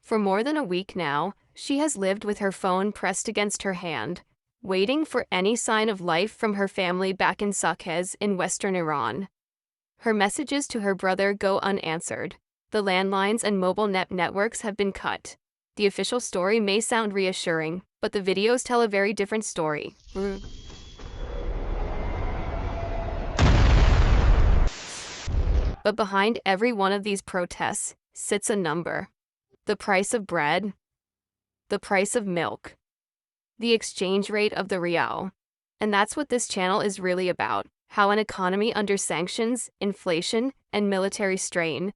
For more than a week now, she has lived with her phone pressed against her hand, waiting for any sign of life from her family back in Sanctions in western Iran. Her messages to her brother go unanswered. The landlines and mobile networks have been cut. The official story may sound reassuring, but the videos tell a very different story. But behind every one of these protests sits a number. The price of bread, the price of milk, the exchange rate of the rial. And that's what this channel is really about, how an economy under sanctions, inflation, and military strain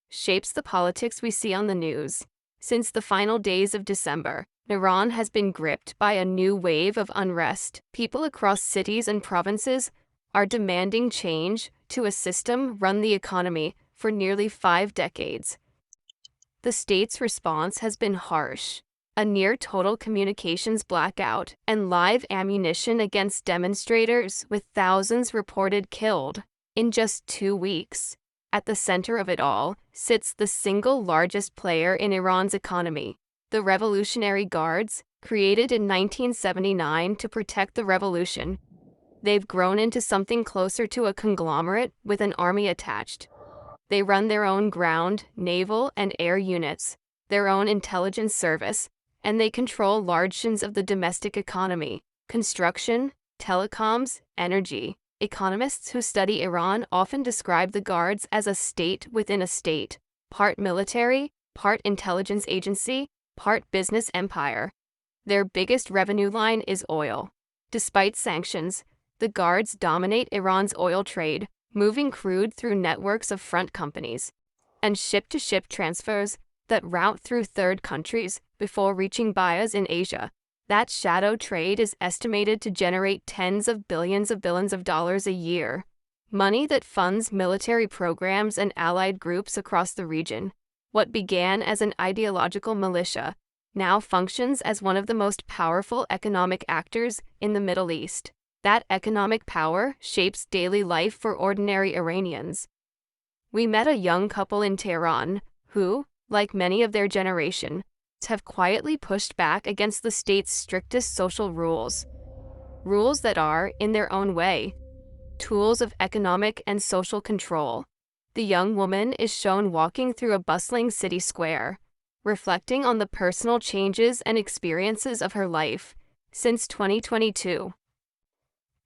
shapes the politics we see on the news. Since the final days of December, Iran has been gripped by a new wave of unrest. People across cities and provinces are demanding change to a system run the economy for nearly 5 decades. The state's response has been harsh. A near-total communications blackout and live ammunition against demonstrators, with thousands reported killed in just 2 weeks. At the center of it all sits the single largest player in Iran's economy, the Revolutionary Guards, created in 1979 to protect the revolution. They've grown into something closer to a conglomerate with an army attached. They run their own ground, naval, and air units, their own intelligence service, and they control large portions of the domestic economy, construction, telecoms, energy. Economists who study Iran often describe the Guards as a state within a state, part military, part intelligence agency, part business empire. Their biggest revenue line is oil. Despite sanctions, the Guards dominate Iran's oil trade, moving crude through networks of front companies and ship-to-ship transfers that route through third countries before reaching buyers in Asia. That shadow trade is estimated to generate tens of billions of dollars a year, money that funds military programs and allied groups across the region. What began as an ideological militia now functions as one of the most powerful economic actors in the Middle East. That economic power shapes daily life for ordinary Iranians. We met a young couple in Tehran who, like many of their generation, have quietly pushed back against the state's strictest social rules. Rules that are, in their own way, tools of economic and social control. The young woman is shown walking through a bustling city square, reflecting on the personal changes and experiences of her life since 2022.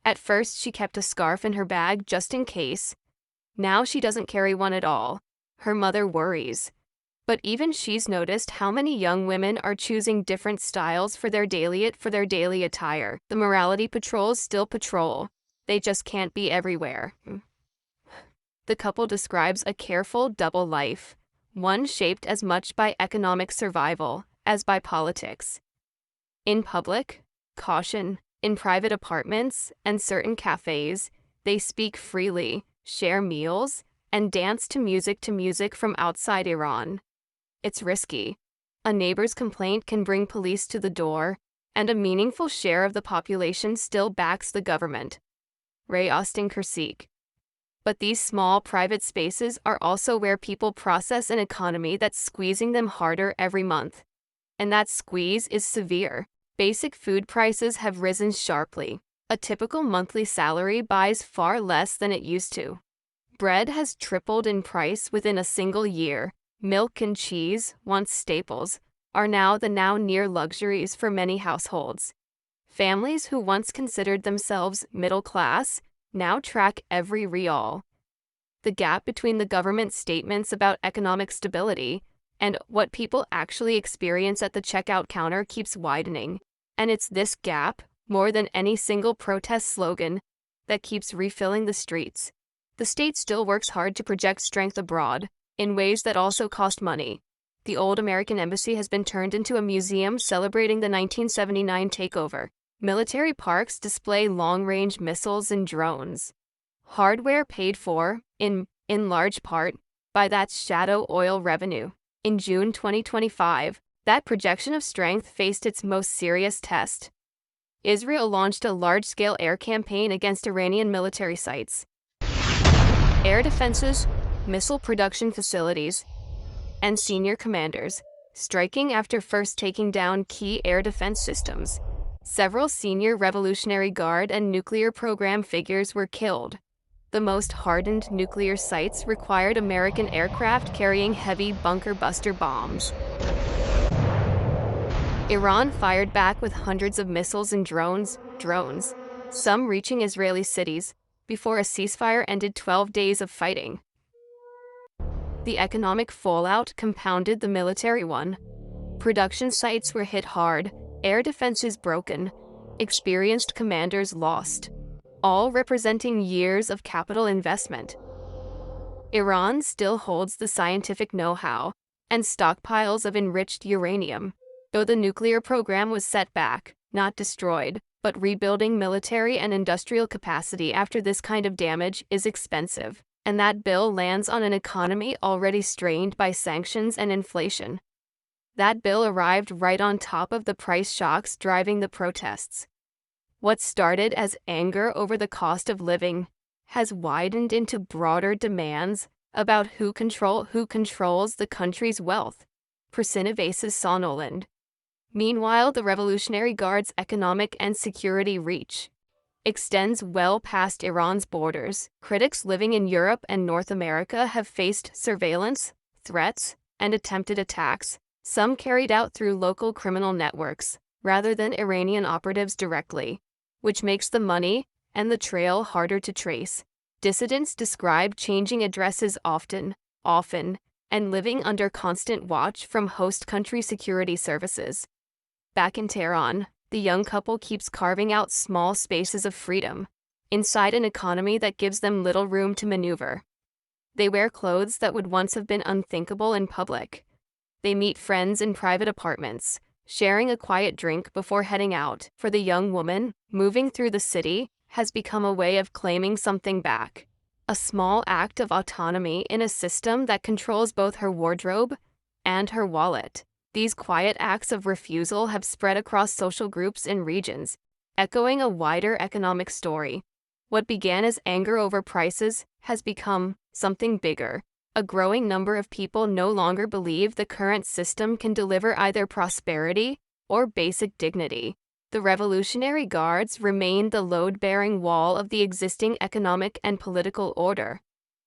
At first, she kept a scarf in her bag just in case. Now she doesn't carry one at all. Her mother worries. But even she's noticed how many young women are choosing different styles for their daily attire. The morality patrols still patrol. They just can't be everywhere. The couple describes a careful double life, one shaped as much by economic survival as by politics. In public, caution. In private apartments and certain cafes, they speak freely, share meals, and dance to music from outside Iran. It's risky. A neighbor's complaint can bring police to the door, and a meaningful share of the population still backs the government. Ray Austin Kersik. But these small private spaces are also where people process an economy that's squeezing them harder every month. And that squeeze is severe. Basic food prices have risen sharply. A typical monthly salary buys far less than it used to. Bread has tripled in price within a single year. Milk and cheese, once staples, are now near luxuries for many households. Families who once considered themselves middle class now track every rial. The gap between the government's statements about economic stability and what people actually experience at the checkout counter keeps widening. And it's this gap, more than any single protest slogan, that keeps refilling the streets. The state still works hard to project strength abroad, in ways that also cost money. The old American embassy has been turned into a museum celebrating the 1979 takeover. Military parks display long-range missiles and drones. Hardware paid for, in large part, by that shadow oil revenue. In June 2025, that projection of strength faced its most serious test. Israel launched a large-scale air campaign against Iranian military sites. Air defenses, missile production facilities, and senior commanders striking after first taking down key air defense systems. Several senior Revolutionary Guard and nuclear program figures were killed. The most hardened nuclear sites required American aircraft carrying heavy bunker-buster bombs. Iran fired back with hundreds of missiles and drones, some reaching Israeli cities, before a ceasefire ended 12 days of fighting. The economic fallout compounded the military one. Production sites were hit hard, air defenses broken, experienced commanders lost, all representing years of capital investment. Iran still holds the scientific know-how and stockpiles of enriched uranium, though the nuclear program was set back, not destroyed, but rebuilding military and industrial capacity after this kind of damage is expensive, and that bill lands on an economy already strained by sanctions and inflation. That bill arrived right on top of the price shocks driving the protests. What started as anger over the cost of living has widened into broader demands about who controls the country's wealth. Persinivasis Sonoland. Meanwhile, the Revolutionary Guard's economic and security reach extends well past Iran's borders. Critics living in Europe and North America have faced surveillance, threats, and attempted attacks, some carried out through local criminal networks, rather than Iranian operatives directly, which makes the money and the trail harder to trace. Dissidents describe changing addresses often, and living under constant watch from host country security services. Back in Tehran, the young couple keeps carving out small spaces of freedom, inside an economy that gives them little room to maneuver. They wear clothes that would once have been unthinkable in public. They meet friends in private apartments, sharing a quiet drink before heading out. For the young woman, moving through the city has become a way of claiming something back. A small act of autonomy in a system that controls both her wardrobe and her wallet. These quiet acts of refusal have spread across social groups and regions, echoing a wider economic story. What began as anger over prices has become something bigger. A growing number of people no longer believe the current system can deliver either prosperity or basic dignity. The Revolutionary Guards remain the load-bearing wall of the existing economic and political order.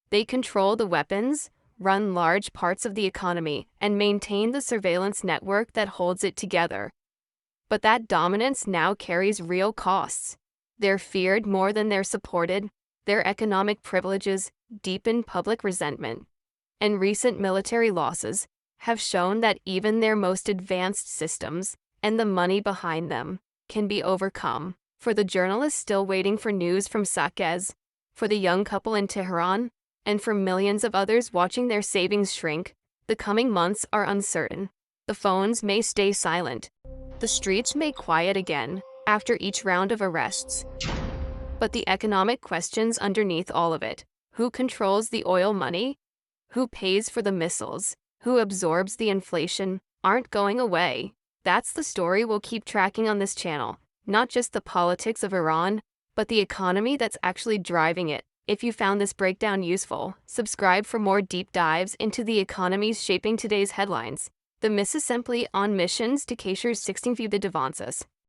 They control the weapons, run large parts of the economy, and maintain the surveillance network that holds it together. But that dominance now carries real costs. They're feared more than they're supported. Their economic privileges deepen public resentment. And recent military losses have shown that even their most advanced systems, and the money behind them, can be overcome. For the journalists still waiting for news from Sanctions, for the young couple in Tehran, and for millions of others watching their savings shrink, the coming months are uncertain. The phones may stay silent. The streets may quiet again after each round of arrests. But the economic questions underneath all of it, who controls the oil money, who pays for the missiles, who absorbs the inflation, aren't going away. That's the story we'll keep tracking on this channel, not just the politics of Iran, but the economy that's actually driving it. If you found this breakdown useful, subscribe for more deep dives into the economies shaping today's headlines. The Mississippi on missions to Cache's 16 de Devances.